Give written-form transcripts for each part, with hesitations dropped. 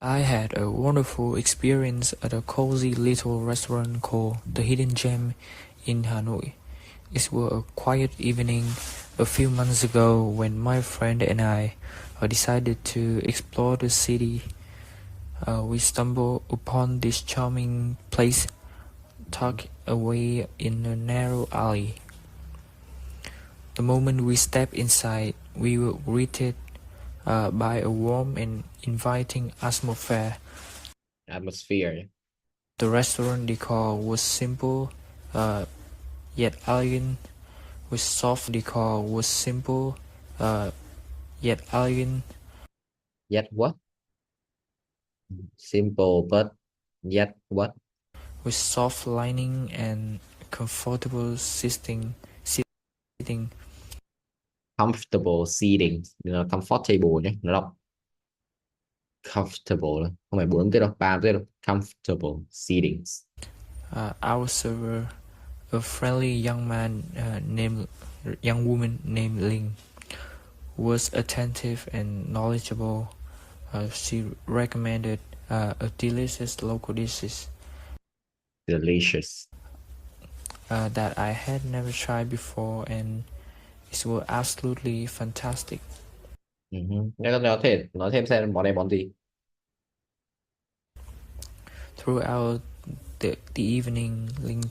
I had a wonderful experience at a cozy little restaurant called The Hidden Gem in Hanoi. It was a quiet evening a few months ago when my friend and I decided to explore the city. We stumbled upon this charming place tucked away in a narrow alley. The moment we stepped inside, we were greeted by a warm and inviting atmosphere. Atmosphere. The restaurant decor was simple uh, yet elegant, with soft decor was simple yet elegant, Yet what? Simple but yet what? with soft lining and comfortable sitting. Comfortable seating. Nó comfortable nhé. Nó đọc comfortable. Không phải 4 tiết đâu, 3 tiết đâu. Comfortable seating. Our server, a friendly young woman named Ling, was attentive and knowledgeable. She recommended a delicious local dishes Delicious. that I had never tried before, and it was absolutely fantastic. Nếu có thể nói thêm xem món này món gì. Throughout the evening, Ling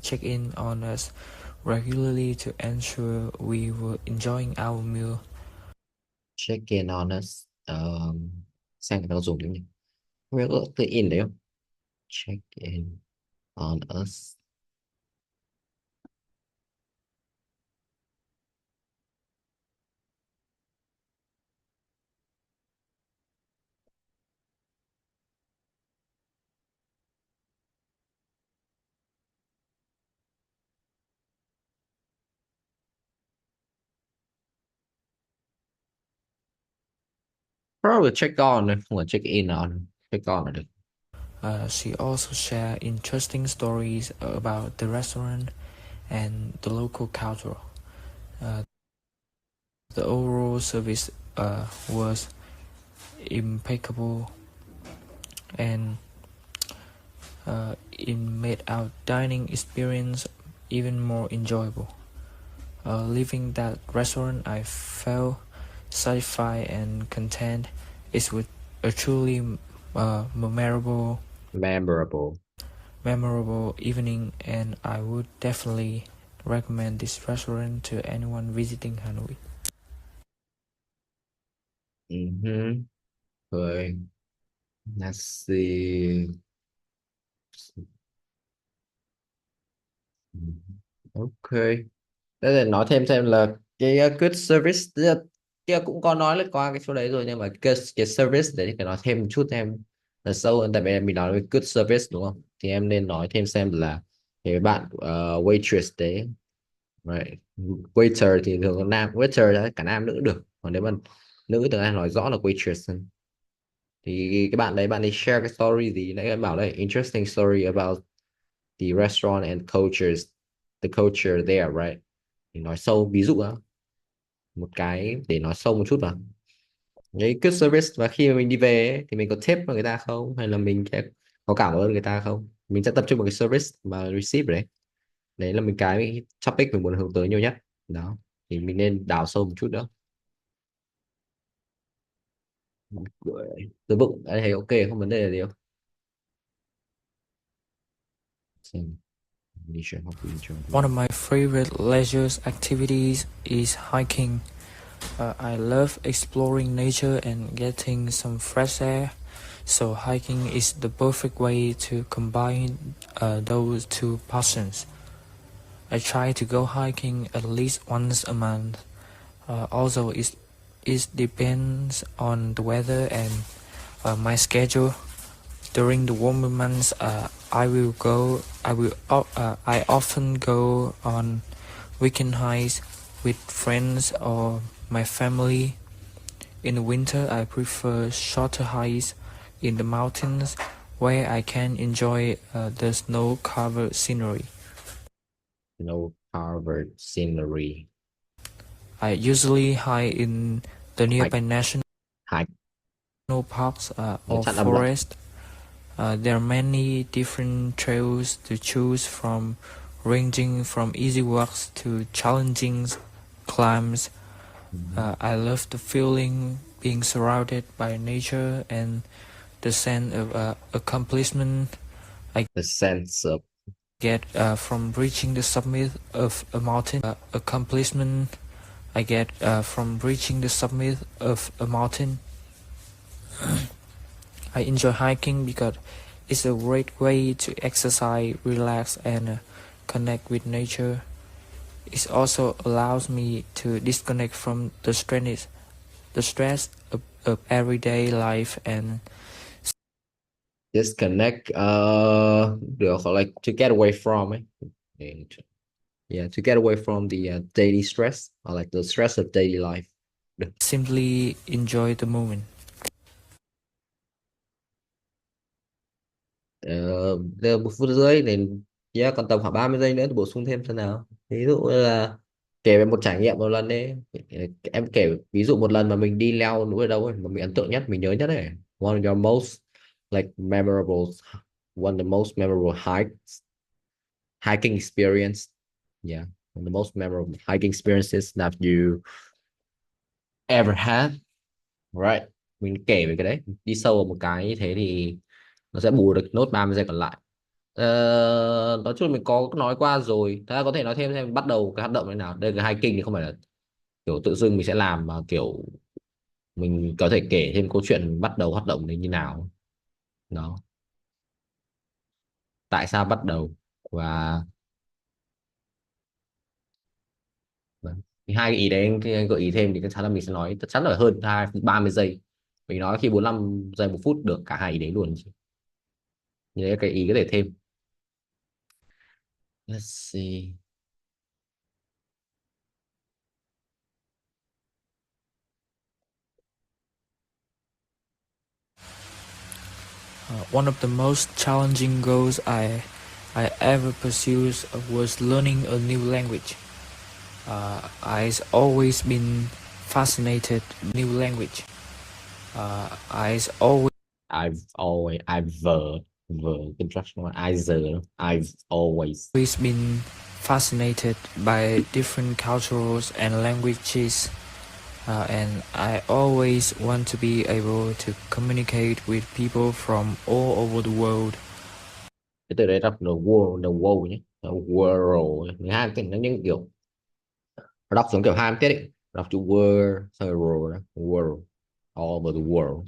checked in on us regularly to ensure we were enjoying our meal. Check in on us. Xem cái nó dùng cái gì. Không biết có tự in đấy không? Check in on us. Probably check on thôi, không phải check in on. Check on là được. She also shared interesting stories about the restaurant and the local culture. The overall service was impeccable, and it made our dining experience even more enjoyable. Leaving that restaurant, I felt satisfied and content. It was a truly memorable evening, and I would definitely recommend this restaurant to anyone visiting Hanoi. Rồi. Let's see. Ok. Thế thì nói thêm xem là cái good service kia cũng có nói lên qua cái số đấy rồi, nhưng mà cái service đấy thì phải nói thêm một chút thêm là sâu hơn, tại vì mình nói về good service đúng không, thì em nên nói thêm xem là cái bạn waitress đấy, right. Waiter thì thường có nam, waiter cả nam nữ được, còn nếu mà nữ thì anh nói rõ là waitress. Thì cái bạn đấy, bạn ấy share cái story gì nãy em bảo đây, interesting story about the restaurant and the culture there, right, thì nói sâu, ví dụ đó, một cái để nói sâu một chút vào cái good service. Và khi mà mình đi về ấy, thì mình có tip vào người ta không, hay là mình sẽ có cảm ơn người ta không, mình sẽ tập trung vào cái service và receive đấy. Đấy là mình cái topic mình muốn hướng tới nhiều nhất đó, thì mình nên đào sâu một chút nữa. Từ vựng anh thấy ok, không vấn đề gì không. Xem. One of my favorite leisure activities is hiking. I love exploring nature and getting some fresh air, so hiking is the perfect way to combine those two passions. I try to go hiking at least once a month. Also, it depends on the weather and my schedule. During the warmer months, I often go on weekend hikes with friends or my family. In the winter, I prefer shorter hikes in the mountains where I can enjoy the snow-covered scenery. Snow-covered scenery. I usually hike in the nearby national Hike. parks Nó or chặn âm lại. forest. There are many different trails to choose from, ranging from easy walks to challenging climbs. I love the feeling being surrounded by nature and the sense of accomplishment The sense of get from reaching the summit of a mountain. Accomplishment I get from reaching the summit of a mountain. I enjoy hiking because it's a great way to exercise, relax, and connect with nature. It also allows me to disconnect from the stress of everyday life and disconnect, được, like to get away from ấy. Yeah, to get away from the daily stress, or like the stress of daily life. Được. simply enjoy the moment. Giờ 1 phút rưỡi nên, yeah, còn tầm khoảng 30 giây nữa thì bổ sung thêm xem nào. Ví dụ như là kể về một trải nghiệm một lần đi. Em kể ví dụ một lần mà mình đi leo núi ở đâu ấy mà mình ấn tượng nhất, mình nhớ nhất ấy. One of your most like memorable, one of the most memorable hiking experience. Yeah, one of the most memorable hiking experiences that you ever had. Right. Mình kể về cái đấy, đi sâu vào một cái như thế thì nó sẽ bù được nốt 30 giây còn lại. Nói chung mình có nói qua rồi, ta có thể nói thêm xem bắt đầu cái hoạt động này nào. Đây là hiking thì không phải là kiểu tự dưng mình sẽ làm, mà kiểu mình có thể kể thêm câu chuyện bắt đầu hoạt động này như nào đó, tại sao bắt đầu, và thì hai cái ý đấy anh gợi ý thêm thì chắc chắn là mình sẽ nói chắc chắn là hơn 30 giây. Mình nói khi 45 giây 1 phút được cả hai ý đấy luôn, như đấy cái ý có thể thêm. Let's see. One of the most challenging goals I ever pursued was learning a new language. I've always been fascinated with new language. I've Always been fascinated by different cultures and languages, and I always want to be able to communicate with people from all over the world. cái từ đấy đọc the world nhé, the world nhé. Hai cái nó những kiểu nó đọc giống kiểu hai tiết ấy, đọc chữ word xong rồi world, all over the world.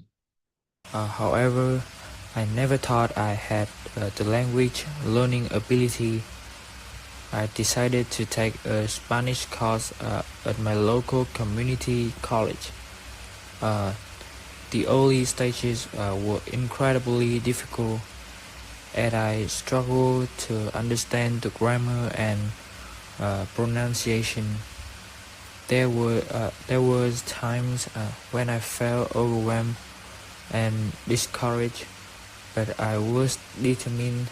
However, I never thought I had the language learning ability. I decided to take a Spanish course at my local community college. The early stages were incredibly difficult, and I struggled to understand the grammar and pronunciation. There were times when I felt overwhelmed and discouraged, but I was determined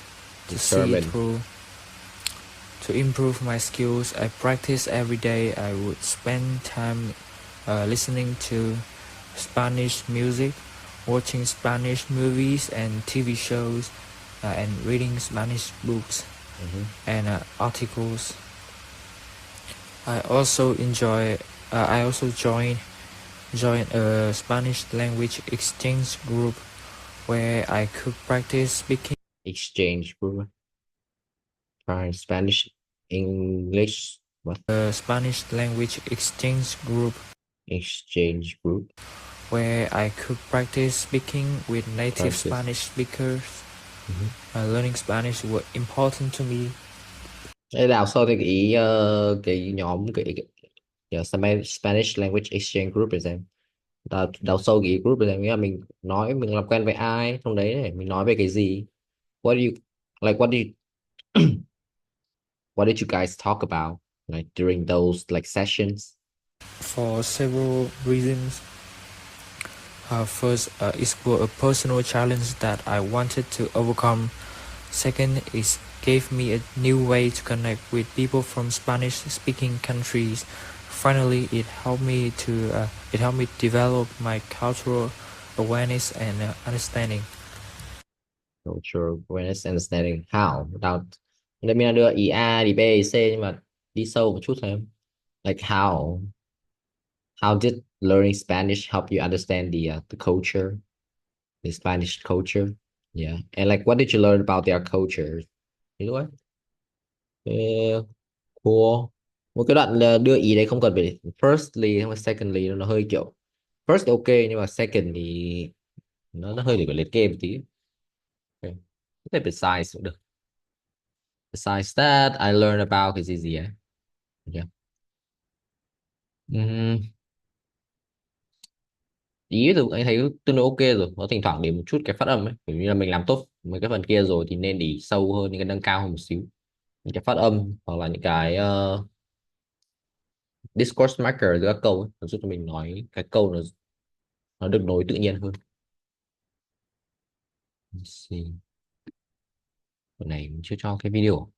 to see it through. To improve my skills, I practiced every day. I would spend time listening to Spanish music, watching Spanish movies and TV shows, and reading Spanish books and articles. I also joined a Spanish language exchange group where I could practice speaking Exchange group, Spanish, English, what? a Spanish language exchange group Exchange group where I could practice speaking with native Spanish speakers. Learning Spanish was important to me. Thế đào sâu thì cái nhóm cái Spanish language exchange group để xem, đào sâu cái group để xem, nghĩa là mình nói mình làm quen với ai trong đấy để mình nói về cái gì. What do you like, what did you guys talk about like during those like sessions? For several reasons. First, it was a personal challenge that I wanted to overcome. Second, it gave me a new way to connect with people from Spanish-speaking countries. Finally, it helped me develop my cultural awareness and understanding. Culture awareness and understanding how without, đây mình đang đưa ý A ý B ý C nhưng mà đi sâu một chút thêm, like how did learning Spanish help you understand the culture, the Spanish culture? Yeah, and like what did you learn about their culture? You know what? Uh, cool. Một cái đoạn là đưa ý đấy không cần phải firstly hay secondly, nó hơi kiểu first ok nhưng mà second thì nó hơi để liệt kê một tí. Okay. Có thể besides cũng được. Besides that, I learned about cái gì ấy. Okay. Ừm, ý thì anh thấy tương đối ok rồi, có thỉnh thoảng để một chút cái phát âm ấy, bởi vì là mình làm tốt mấy cái phần kia rồi thì nên để sâu hơn, những cái nâng cao hơn một xíu, những cái phát âm hoặc là những cái discourse marker giữa các câu ấy, nó giúp cho mình nói cái câu nó được nối tự nhiên hơn. Let's see. Phần này mình chưa cho cái video.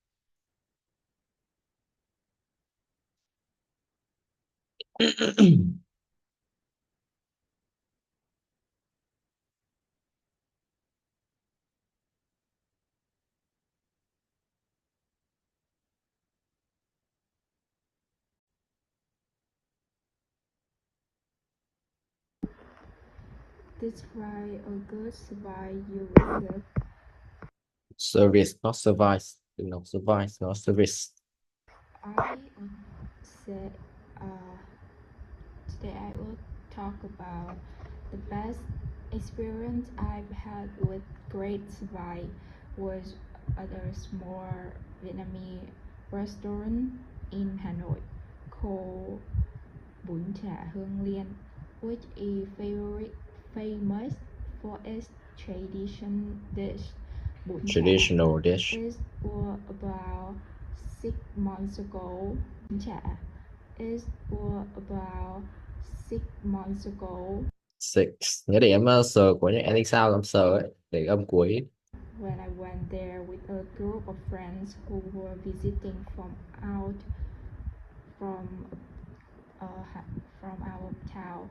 Describe a good survey you received. Service not service, đừng đọc service nó service. I said today I will talk about the best experience I've had with Great Survey was at a small Vietnamese restaurant in Hanoi called Bún Chả Hương Liên, which is famous for its tradition dish. Bún Chả Traditional dish. is was about 6 months ago. Bún Chả is was about 6 months ago Six, nhớ để em sờ của những ending sound em sờ ấy để âm cuối. when I went there with a group of friends who were visiting out from from our town,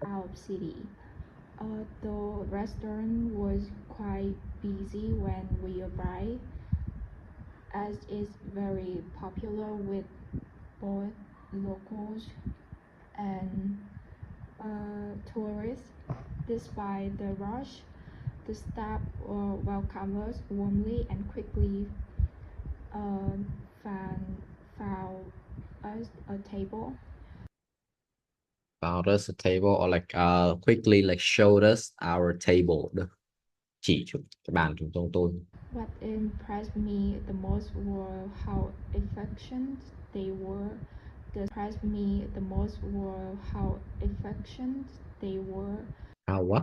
our city. The restaurant was quite busy when we arrived, as it's very popular with both locals and tourists. Despite the rush, the staff welcomed us warmly and quickly uh, found us a table. Found us a table or like quickly like showed us our table, được chỉ cho cái bàn chúng tôi. What impressed me the most were how affectionate they were. How what?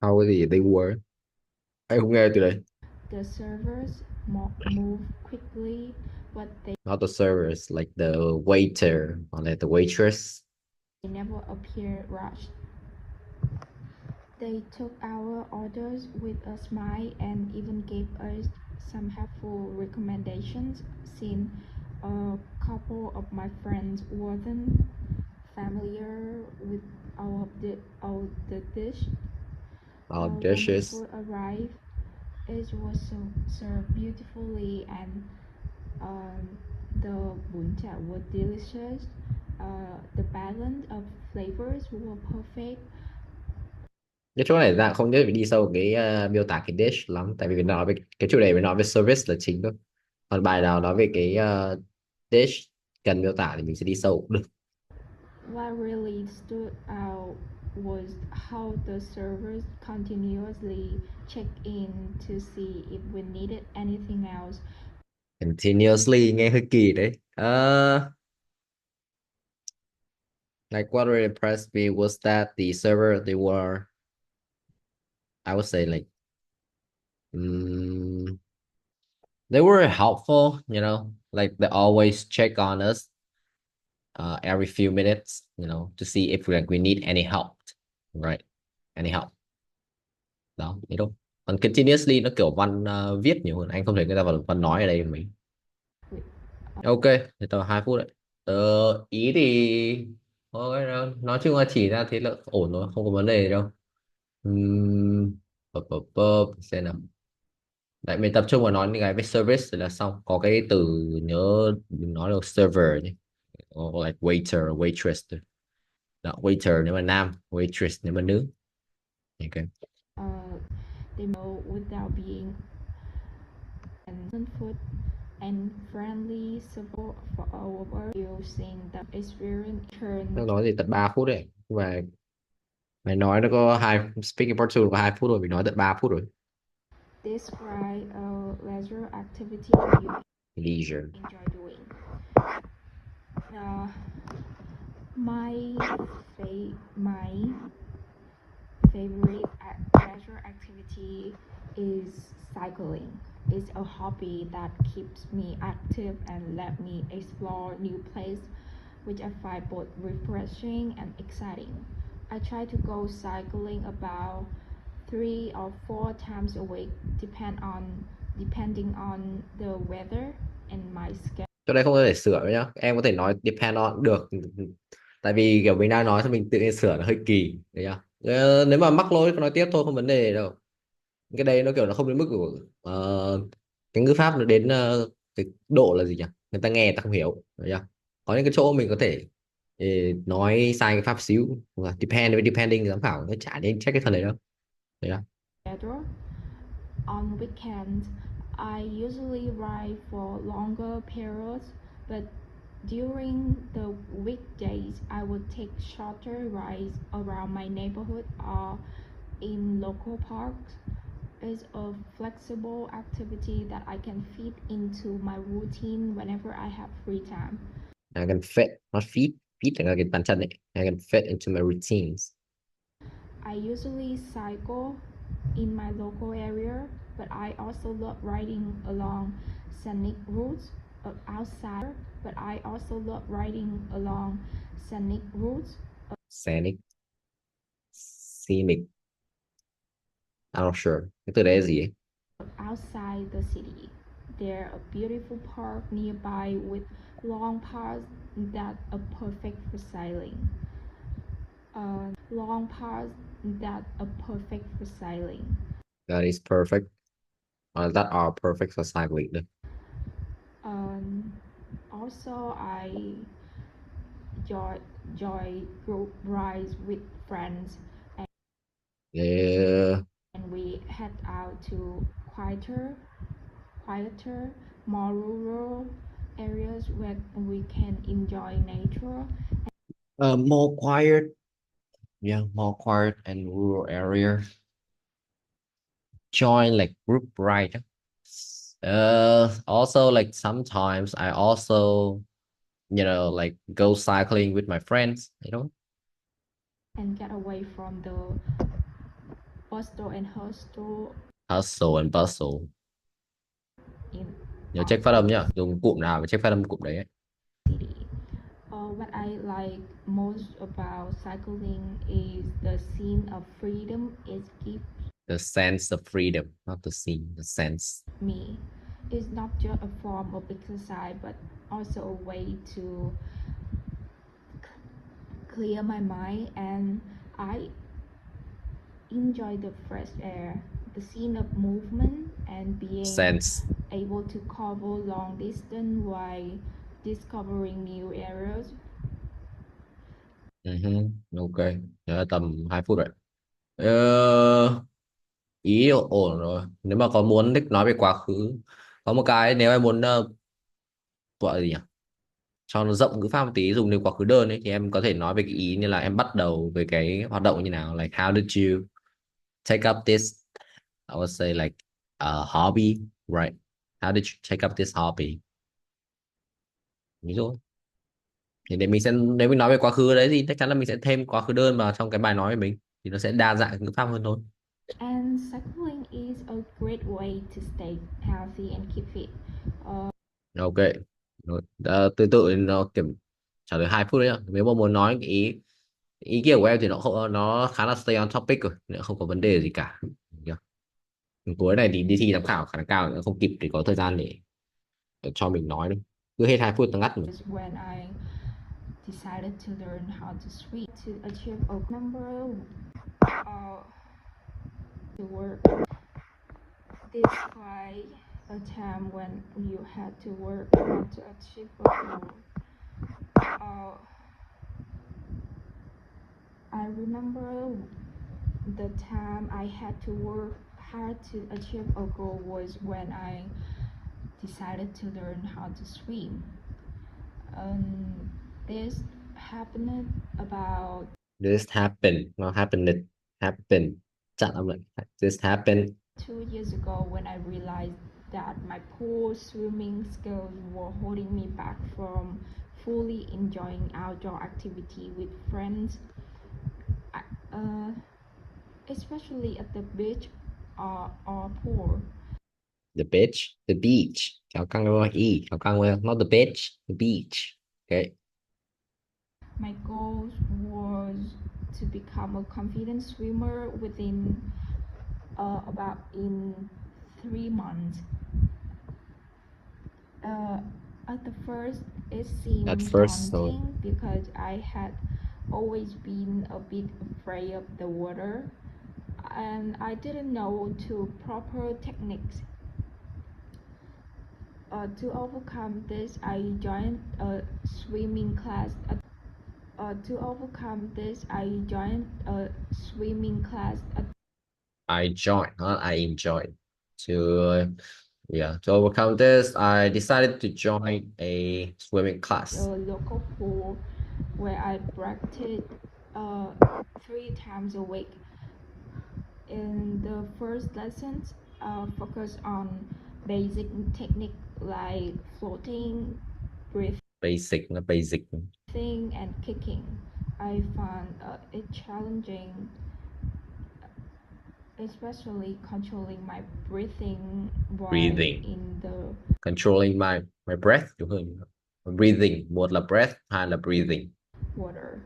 How gì they were? Anh không nghe từ đấy. The servers moved quickly, but they Not the servers, like the waiter or like the waitress. never appeared rushed. They took our orders with a smile and even gave us some helpful recommendations, since a couple of my friends wasn't familiar with the dish. Our When the dishes. food arrived, it was served beautifully, and the bún chả was delicious. The balance of flavors were perfect. Cái chỗ này dạng không nhất phải đi sâu cái miêu tả cái dish lắm, tại vì nó nói về cái chủ đề mình nói về service là chính thôi, còn bài nào nói về cái dish cần miêu tả thì mình sẽ đi sâu cũng được. What really stood out was how the servers continuously checked in to see if we needed anything else. Continuously nghe hơi kỳ đấy. Like what really impressed me was that the server they were, I would say like mm, they were helpful, like they always check on us every few minutes, to see if like we need any help, right? Any help. Đó, thế đâu. Còn continuously nó kiểu văn viết nhiều hơn, anh không thể người ta vào văn nói ở đây của mình. Ok, thì tầm 2 phút đấy. Ý thì Thôi đâu, nói chung là chỉ ra thế là ổn rồi, không có vấn đề gì đâu. Xem nào. Đấy, mình tập trung vào nói những cái về service rồi là xong. Có cái từ nhớ đừng nói được server nhé. Or like waiter, waitress thôi. Đó, waiter nếu mà nam, waitress nếu mà nữ. Ok. Uh, they know without being and food and friendly support for our work using the experience Đang turn nói gì tận 3 phút đấy. Và mày nói nó có hai speaking part 2 có 2 phút rồi, mình nói tận 3 phút rồi. describe a leisure activity you Leisure. enjoy doing. Uh, my favorite leisure activity is cycling. It's a hobby that keeps me active and let me explore new places, which I find both refreshing and exciting. I try to go cycling about 3 or 4 times a week, depending on the weather and my schedule. Chỗ đây không có thể sửa nhá, em có thể nói depend on được, tại vì kiểu mình đang nói thì mình tự nhiên sửa là hơi kỳ đấy nhá. Nếu mà mắc lỗi nói tiếp thôi, không vấn đề đâu. Cái đấy nó kiểu nó không đến mức của cái ngữ pháp nó đến cái độ là gì nhỉ, người ta nghe người ta không hiểu đấy nhá. Có những cái chỗ mình có thể nói sai cái pháp xíu, hoặc là depend với depending giám khảo nó chả đến check cái phần đấy đâu đấy nhá. On weekends, I usually ride for longer periods, but during the weekdays, I would take shorter rides around my neighborhood or in local parks. It's a flexible activity that I can fit into my routine whenever I have free time. I can fit, not fit, fit là cái bàn chân đấy. I can fit into my routines. I usually cycle in my local area, but I also love riding along scenic routes outside. But I also love riding along scenic routes Scenic, scenic, I'm not sure cái từ đấy là gì ấy. outside the city. There are beautiful park nearby with long paths that are perfect for cycling. Long paths that are perfect for cycling. That is perfect, that are perfect for cycling đấy. Um, Also, I joy, joy group rides with friends, Yeah. and we head out to quieter, more rural areas where we can enjoy nature. More quiet, yeah, more quiet and rural area. Join like group ride. Also like sometimes I also, like go cycling with my friends. And get away from the bustle and hustle Hustle and bustle. in Nhớ of check phát âm nhá, dùng cụm nào và check phát âm cụm đấy ấy. city. What I like most about cycling is the scene of freedom it gives The sense of freedom, not the scene, the sense. me. It's not just a form of exercise, but also a way to clear my mind, and I enjoy the fresh air, the scene of movement, and being Sense. able to cover long distance while discovering new areas. Ok, nhớ tầm 2 phút rồi. Ờ, Ý ổn rồi. Nếu mà có muốn thích nói về quá khứ, có một cái nếu em muốn gọi là gì nhỉ, cho nó rộng ngữ pháp một tí, dùng nếu quá khứ đơn ấy, thì em có thể nói về cái ý như là em bắt đầu với cái hoạt động như nào, like how did you take up this, I would say like a hobby, right? How did you take up this hobby, ví dụ. Thì để mình sẽ, nếu mình nói về quá khứ đấy thì chắc chắn là mình sẽ thêm quá khứ đơn vào trong cái bài nói của mình, thì nó sẽ đa dạng ngữ pháp hơn thôi. And cycling is a great way to stay healthy and keep fit. Ok. Rồi. Từ từ nó kiểm trả lời 2 phút đấy ạ. Nếu mà muốn nói cái ý ý kiến của em thì nó không, nó khá là stay on topic rồi, nếu không có vấn đề gì cả. Được chưa? Cuối này thì đi thi giám khảo khả năng cao nữa, không kịp để có thời gian để cho mình nói đâu. Cứ hết 2 phút tôi ngắt rồi. When I decided to learn how to swim to achieve a number to work. Despite a time when you had to work hard to achieve a goal. I remember the time I had to work hard to achieve a goal was when I decided to learn how to swim. This happened about This happened, not happened, it happened. Chặn âm lại. This happened 2 years ago when I realized that my poor swimming skills were holding me back from fully enjoying outdoor activity with friends, especially at the beach or pool. the beach, the beach. Kéo căng qua e, kéo căng qua, not the beach, the beach. Okay. My goal was to become a confident swimmer within about in 3 months. At the first, it At seemed first, so daunting because I had always been a bit afraid of the water and I didn't know two proper techniques. To overcome this, I joined a swimming class. To overcome this, I joined a swimming class at I joined, not I enjoyed. To yeah, to overcome this, I decided to join a swimming class. a local pool where I practiced 3 times a week. In the first lessons, focus on basic technique like floating, Basic, not basic. breathing, and kicking. I found it challenging, especially controlling my breathing while Breathing. in the Controlling my breath, đúng hơn. Breathing, một là breath, hai là breathing. water.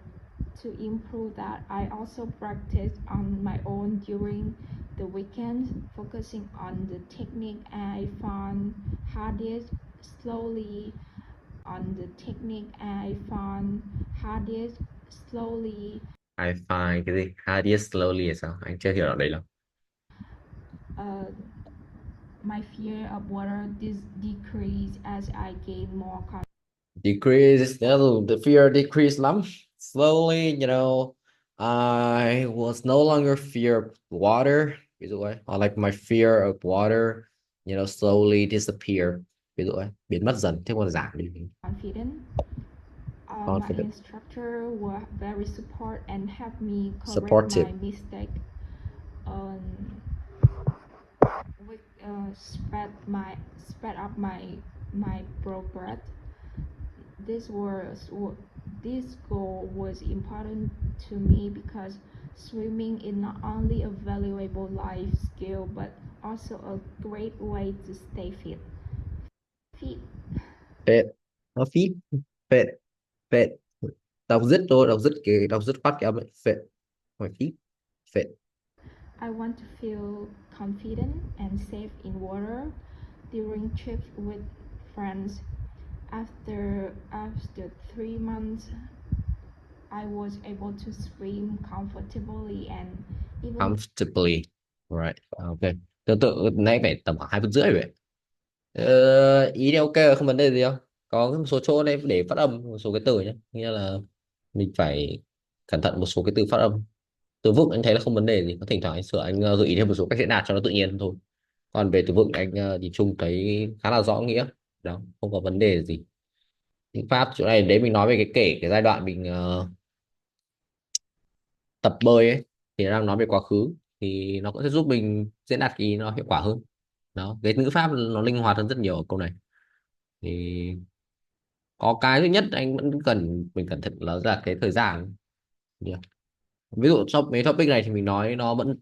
To improve that, I also practice on my own during the weekends, focusing on the technique I found hardest slowly. On the technique I found hardest slowly. I find cái gì? Hardest slowly là sao? Anh chưa hiểu ở đây lắm. Uh, my fear of water decreased as I gained more confidence. Decrease, the fear decreased lắm. Slowly, I was no longer fear of water. Ví dụ ấy. Or like my fear of water, slowly disappear. Ví dụ ấy. Biến mất dần, thế còn giảm đi. My Confident. instructor were very support and helped me correct Supportive. my mistake. We sped up my progress. This goal was important to me because swimming is not only a valuable life skill but also a great way to stay fit. Fit. Nó fit. Fit. Fit. Đọc dứt khoát cái âm ấy. Fit. Phải fit. Fit. I want to feel confident and safe in water during trips with friends. After 3 months, I was able to swim comfortably and even Comfortably. Right. Ok. Tương tự nãy phải tầm khoảng 2 phút rưỡi vậy. Ý thì ok, không vấn đề gì đâu. Có một số chỗ này để phát âm một số cái từ nhé. Nghĩa là mình phải cẩn thận một số cái từ phát âm. Từ vựng anh thấy là không vấn đề gì. Có thỉnh thoảng anh sửa, anh gợi ý thêm một số cách diễn đạt cho nó tự nhiên thôi. Còn về từ vựng anh nhìn chung thấy khá là rõ nghĩa. Đó, không có vấn đề gì. Tiếng Pháp chỗ này đấy mình nói về cái giai đoạn mình tập bơi ấy, thì đang nói về quá khứ thì nó cũng sẽ giúp mình diễn đạt kỳ nó hiệu quả hơn. Đó, cái ngữ pháp nó linh hoạt hơn rất nhiều ở câu này. Thì có cái thứ nhất anh vẫn cần mình cẩn thận là cái thời gian. Yeah. Ví dụ trong mấy topic này thì mình nói nó vẫn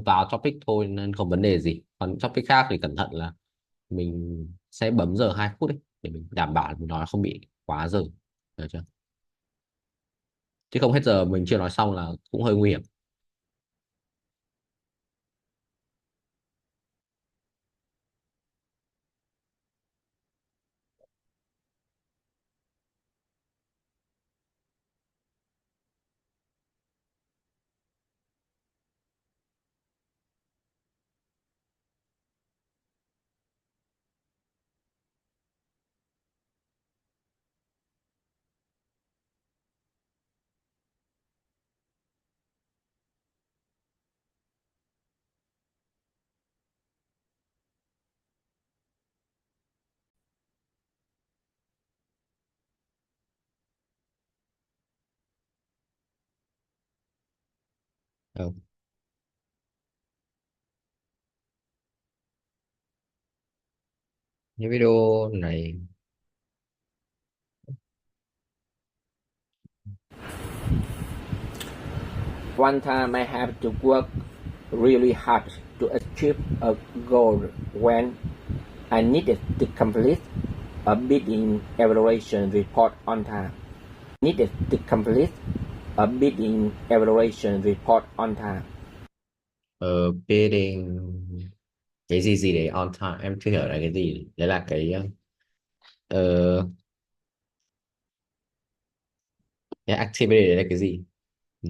vào topic thôi nên không vấn đề gì, còn topic khác thì cẩn thận là mình sẽ bấm giờ 2 phút ấy, để mình đảm bảo mình nói không bị quá giờ, được chưa? Chứ không hết giờ mình chưa nói xong là cũng hơi nguy hiểm. Ờ, Những video này One time I had to work really hard to achieve a goal when I needed to complete a bidding evaluation report on time. Needed to complete a bidding evaluation report on time. bidding cái gì đấy on time, em chưa hiểu là cái gì. Đấy là uh, cái activity đấy là cái gì? Ừ.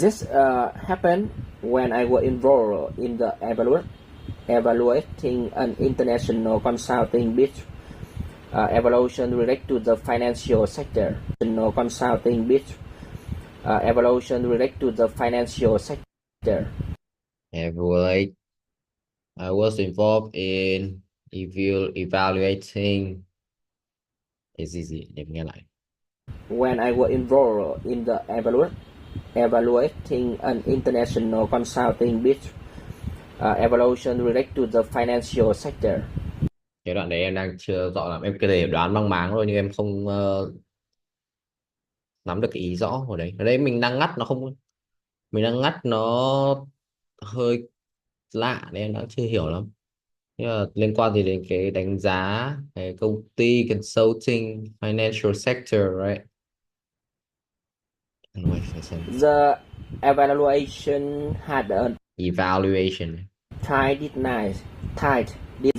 This happened when I was involved in the evaluating an international consulting bid evaluation related to the financial sector. No consulting bid evaluation related to the financial sector. Evaluate. I was involved in evaluating cái gì để em nghe lại. When I was involved in the evaluating an international consulting bid evaluation related to the financial sector. Cái đoạn đấy em đang chưa rõ lắm, em cứ thể đoán mang máng thôi nhưng em không nắm được cái ý rõ ở đấy. Ở đấy mình đang ngắt nó không, mình đang ngắt nó hơi lạ nên em đang chưa hiểu lắm. Nhưng mà liên quan gì đến cái đánh giá cái công ty consulting financial sector, right? Anyway, phải xem. The evaluation had a Evaluation. tight deadline.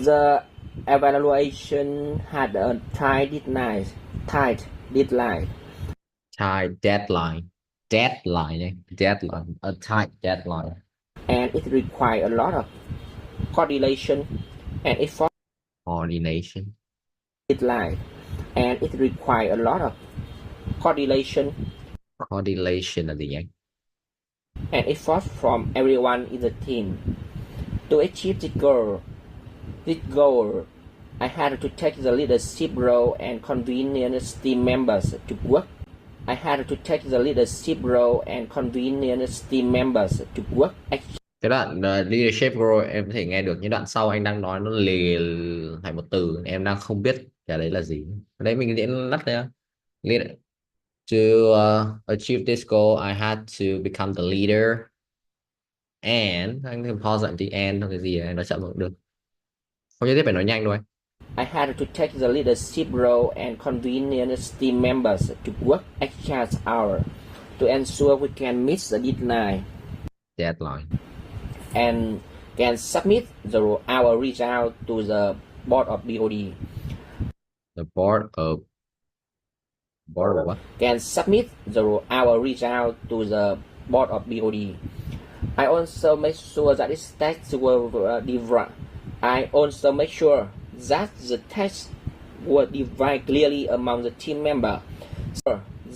The evaluation had a tight deadline. Tight deadline. Deadline. A tight deadline. And it required a lot of coordination and effort. Coordination. Deadline. And it required a lot of coordination Coordination là gì nhỉ? and effort from everyone in the team. To achieve the goal, I had to take the leadership role and convenience team members to work. I had to take the leadership role and convenience team members to work. Cái đoạn leadership role em có thể nghe được, những đoạn sau anh đang nói nó lì thành một từ em đang không biết cái đấy là gì. Ở đấy mình diễn lắt ra. To achieve this goal, I had to become the leader. And anh thêm pause lại tí and hoặc cái gì này nó chậm cũng được. Không nhất thiết phải nói nhanh đâu anh. I had to take the leadership role and convenience team members to work extra hours to ensure we can meet the Deadline. and can submit our result to the board of BOD. The board of what? Can submit our result to the board of BOD. I also make sure that its text were divided. I also make sure that the text were divided clearly among the team members.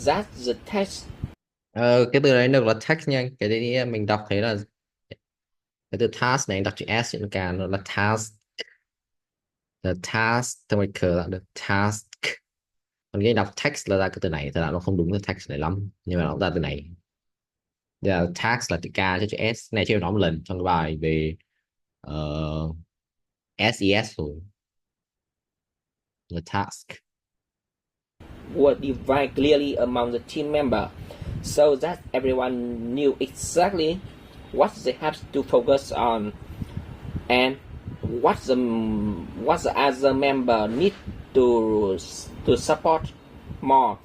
That the text. Cái từ đấy được là text nha anh. Cái đấy mình đọc thấy là cái từ task này anh đọc chữ S chữ K nó là task. The task thôi mình khờ lại được task. Còn cái đọc text là ra cái từ này, thật ra nó không đúng là text này lắm nhưng mà nó ra từ này. Yeah, task là chữ K chứ chữ S này chưa nói một lần trong cái bài về SES rồi. The task Were divided clearly among the team members so that everyone knew exactly what they have to focus on and what the other member need to support more.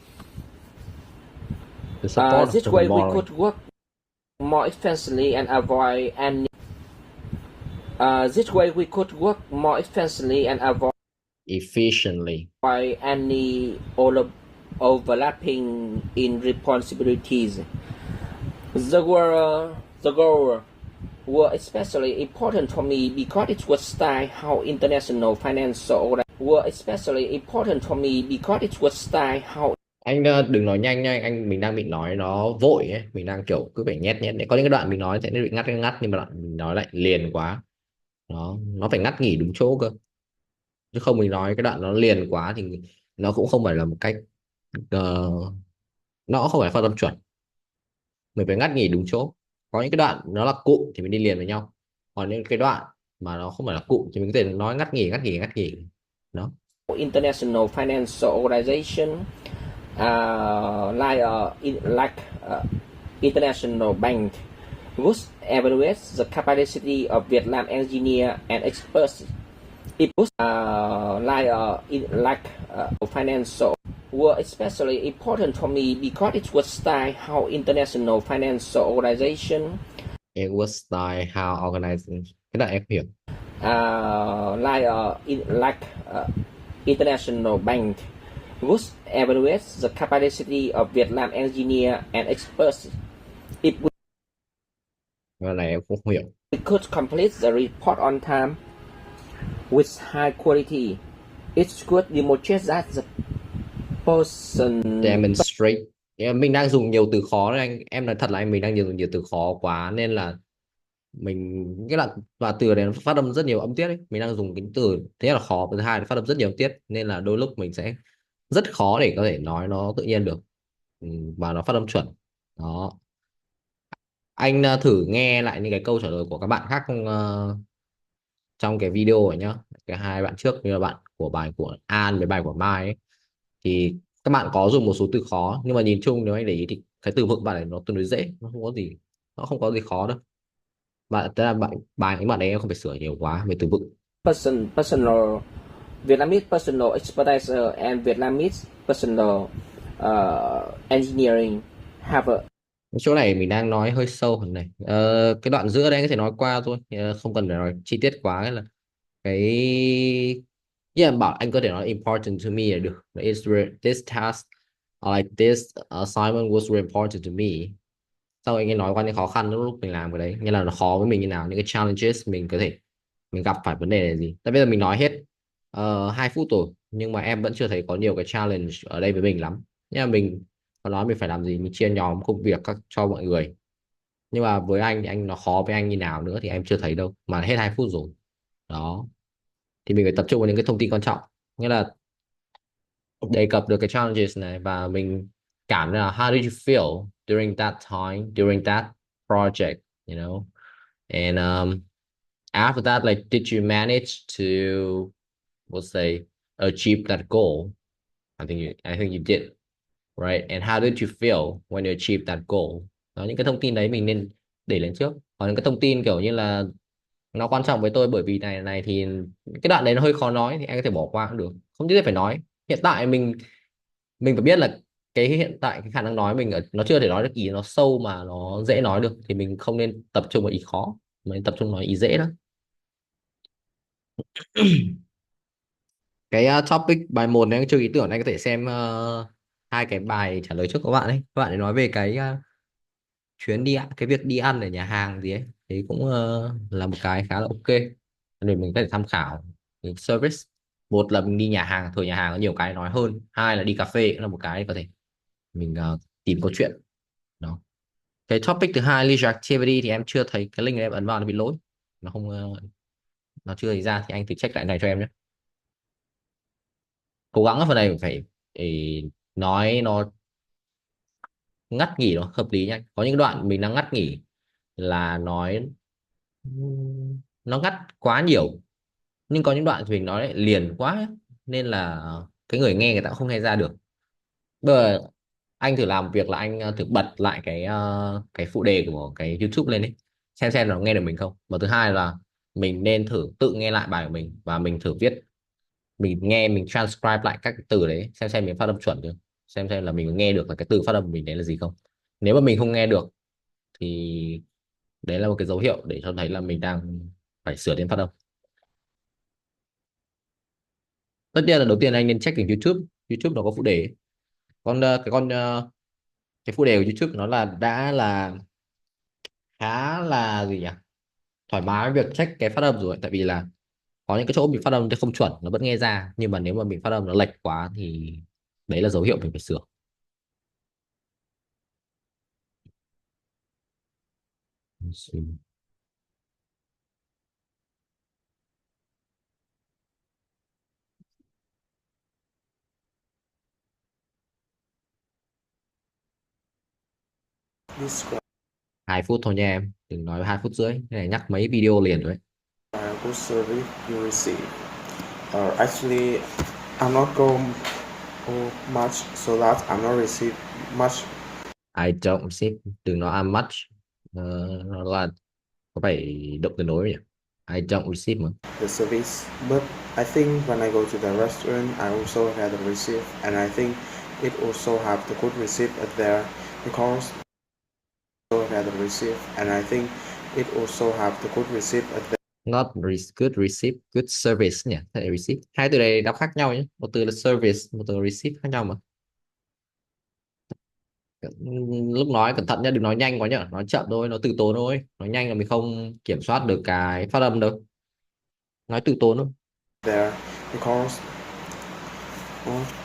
the support This way we could work more efficiently and avoid any this way we could work more efficiently and avoid efficiently. any overlapping in responsibilities. The goal were especially important for me because it was style how international financial were especially important for me because it was style how. Anh đừng nói nhanh nha anh, mình đang bị nói nó vội ấy, mình đang kiểu cứ phải nhét nhét để có những cái đoạn mình nói sẽ bị ngắt nhưng mà đoạn mình nói lại liền quá, nó phải ngắt nghỉ đúng chỗ cơ, chứ không mình nói cái đoạn nó liền quá thì nó cũng không phải là một cách nó không phải phát âm chuẩn. mình phải ngắt nghỉ đúng chỗ. Có những cái đoạn nó là cụm thì mình đi liền với nhau, còn những cái đoạn mà nó không phải là cụm thì mình có thể nói ngắt nghỉ đó. International financial organization like international bank would evaluate the capacity of Vietnam engineer and experts. It was financial were especially important for me because it was style how international financial organization It was like how organizing, cái đoạn em hiểu. International bank would evaluate the capacity of Vietnam engineer and experts. If Cái này em cũng không hiểu. we could complete the report on time with high quality, it could demonstrate that the person Demonstrate. Mình đang dùng nhiều từ khó đấy anh, em nói thật là mình đang dùng nhiều từ khó quá nên là mình cái là và từ này nó phát âm rất nhiều âm tiết ấy. Mình đang dùng cái từ thế là khó, và thứ hai là phát âm rất nhiều âm tiết nên là đôi lúc mình sẽ rất khó để có thể nói nó tự nhiên được. Và nó phát âm chuẩn đó. Anh thử nghe lại những cái câu trả lời của các bạn khác trong cái video này nhá, cái hai bạn trước như là bạn của bài của An với bài của Mai ấy, thì các bạn có dùng một số từ khó nhưng mà nhìn chung nếu anh để ý thì cái từ vựng bạn này nó tương đối dễ, nó không có gì khó đâu. Bạn tức là bài những bạn ấy em không phải sửa nhiều quá về từ vựng. personal Vietnamese personal expertise and Vietnamese personal engineering have a Chỗ này mình đang nói hơi sâu hơn này. Cái đoạn giữa đây có thể nói qua thôi. Không cần phải nói chi tiết quá ấy là cái bảo anh có thể nói important to me là được. This task or like this assignment was very important to me. Sau anh ấy nói qua những khó khăn lúc mình làm cái đấy, như là nó khó với mình như nào, những cái challenges mình có thể mình gặp phải vấn đề là gì. Tại bây giờ mình nói hết 2 phút rồi nhưng mà em vẫn chưa thấy có nhiều cái challenge ở đây với mình lắm. Nhưng mà mình có nói mình phải làm gì, mình chia nhóm công việc cho mọi người, nhưng mà với anh thì anh nó khó với anh như nào nữa thì em chưa thấy đâu, mà hết 2 phút rồi đó. Thì mình phải tập trung vào những cái thông tin quan trọng, nghĩa là đề cập được cái challenges này và mình cảm là how did you feel during that time, during that project, you know, and after that, like, did you manage to, let's say, achieve that goal? I think you did, right? And how did you feel when you achieved that goal? Đó, những cái thông tin đấy mình nên để lên trước. Còn những cái thông tin kiểu như là nó quan trọng với tôi bởi vì này này thì cái đoạn đấy nó hơi khó nói thì anh có thể bỏ qua cũng được, không nhất thiết phải nói. Hiện tại mình phải biết là cái hiện tại cái khả năng nói mình nó chưa thể nói được ý nó sâu mà nó dễ nói được thì mình không nên tập trung vào ý khó, mà nên tập trung nói ý dễ đó. Cái topic bài 1 này anh chưa ý tưởng, anh có thể xem hai cái bài trả lời trước của bạn ấy. Các bạn ấy nói về cái chuyến đi cái việc đi ăn ở nhà hàng gì ấy thì cũng là một cái khá là ok để mình có thể tham khảo cái service. Một là mình đi nhà hàng, thường nhà hàng có nhiều cái nói hơn, hai là đi cà phê cũng là một cái có thể mình tìm câu chuyện đó. Cái topic thứ hai leisure activity thì em chưa thấy cái link em ấn vào nó bị lỗi, nó không nó chưa thấy ra thì anh thử check lại này cho em nhé. Cố gắng ở phần này phải nói nó ngắt nghỉ nó hợp lý nha. Có những đoạn mình đang ngắt nghỉ là nói nó ngắt quá nhiều, nhưng có những đoạn thì mình nói lại liền quá ấy. Nên là cái người nghe người ta cũng không nghe ra được. Bây giờ anh thử làm việc là anh thử bật lại cái phụ đề của cái YouTube lên ấy, xem nó nghe được mình không. Và thứ hai là mình nên thử tự nghe lại bài của mình và mình thử viết, mình nghe mình transcribe lại các cái từ đấy xem mình phát âm chuẩn chưa, xem là mình nghe được là cái từ phát âm của mình đấy là gì không. Nếu mà mình không nghe được thì đấy là một cái dấu hiệu để cho thấy là mình đang phải sửa đến phát âm. Tất nhiên là đầu tiên anh nên check từ YouTube. YouTube nó có phụ đề. Cái phụ đề của YouTube nó là đã là khá là gì nhỉ, thoải mái với việc check cái phát âm rồi, tại vì là có những cái chỗ bị phát âm thì không chuẩn nó vẫn nghe ra, nhưng mà nếu mà mình phát âm nó lệch quá thì đấy là dấu hiệu mình phải sửa. Describe 2 phút thôi nha em, đừng nói 2 phút rưỡi, cái này nhắc mấy video liền rồi. Good service you receive. Actually, I'm not go much, so that I'm not receive much. I don't receive, đừng nói I'm much. Nó là có phải động từ nối nhỉ? I don't receive mà. The service, but I think when I go to the restaurant, I also had a receipt, and I think it also have the good receipt at there because also had a receipt, and I think it also have the good receipt at there. Not good receive, good service nhỉ? Thế là receive. Hai từ này đọc khác nhau nhé. Một từ là service, một từ là receive khác nhau mà. Lúc nói cẩn thận nhé, đừng nói nhanh quá nhá, nói chậm thôi, nói từ tốn thôi. Nói nhanh là mình không kiểm soát được cái phát âm đâu. Nói từ tốn thôi. There because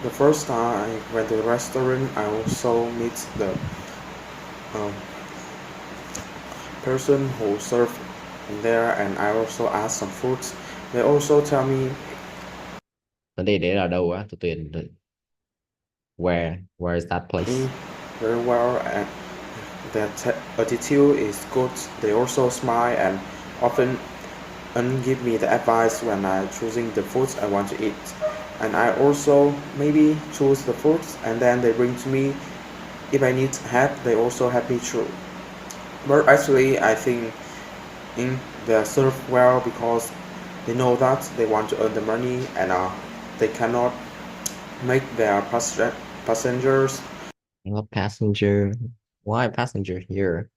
the first time I went to the restaurant, I also meet the person who served there, and I also asked some foods. They also tell me Vấn đề đấy là đâu á? Tôi tuyển where is that place? very well, and their attitude is good. They also smile and often give me the advice when I choosing the foods I want to eat. And I also maybe choose the foods and then they bring to me. If I need help, they also help me through. But actually, I think they serve well because they know that they want to earn the money, and they cannot make their passengers. Not passenger. Why passenger here?